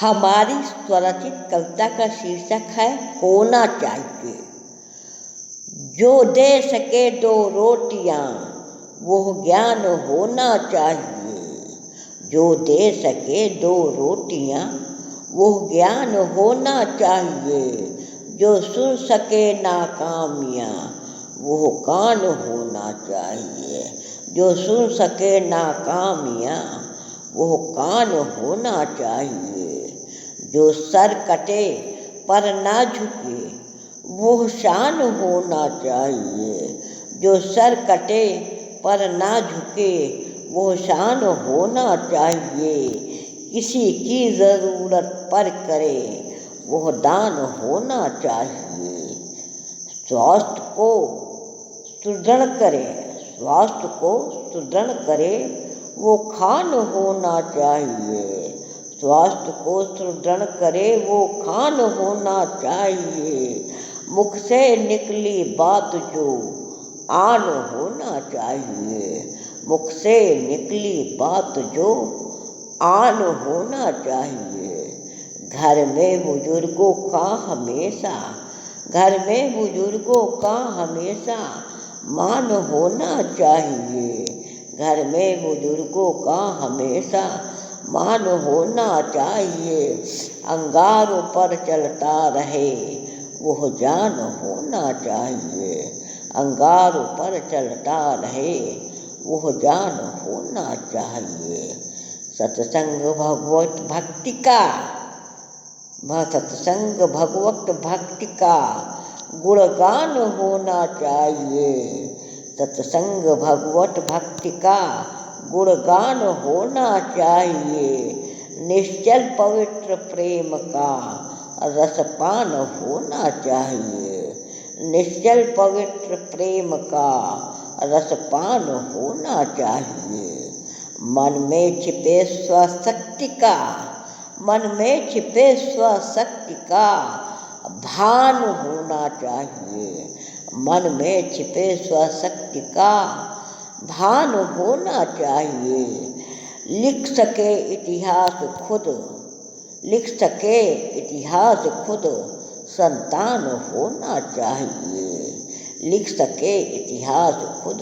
हमारी स्वरचित कविता का शीर्षक है होना चाहिए। जो दे सके दो रोटियां वो ज्ञान होना चाहिए। जो दे सके दो रोटियां वो ज्ञान होना चाहिए। जो सुन सके नाकामियां वो कान होना चाहिए। जो सुन सके नाकामियां वो कान होना चाहिए। जो सर कटे पर ना झुके वो शान होना चाहिए। जो सर कटे पर ना झुके वो शान होना चाहिए। किसी की ज़रूरत पर करे वो दान होना चाहिए। स्वास्थ्य को सुदृढ़ करे स्वास्थ्य को सुदृढ़ करे वो खान होना चाहिए। स्वास्थ्य को सुदृढ़ करे वो खान होना चाहिए। मुख से निकली बात जो आन होना चाहिए। मुख से निकली बात जो आन होना चाहिए। घर में बुजुर्गों का हमेशा मान होना चाहिए। घर में बुजुर्गों का हमेशा मान होना चाहिए। अंगारों पर चलता रहे वो जान होना चाहिए। अंगारों पर चलता रहे वो जान होना चाहिए। सत्संग भगवत भक्ति का गुणगान होना चाहिए। सत्संग भगवत भक्ति का गुणगान होना चाहिए। निश्चल पवित्र प्रेम का रसपान होना चाहिए। निश्चल पवित्र प्रेम का रसपान होना चाहिए। मन में छिपे स्वशक्ति का भान होना चाहिए। मन में छिपे स्वशक्ति का भान होना चाहिए। लिख सके इतिहास खुद संतान होना चाहिए। लिख सके इतिहास खुद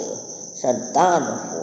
संतान हो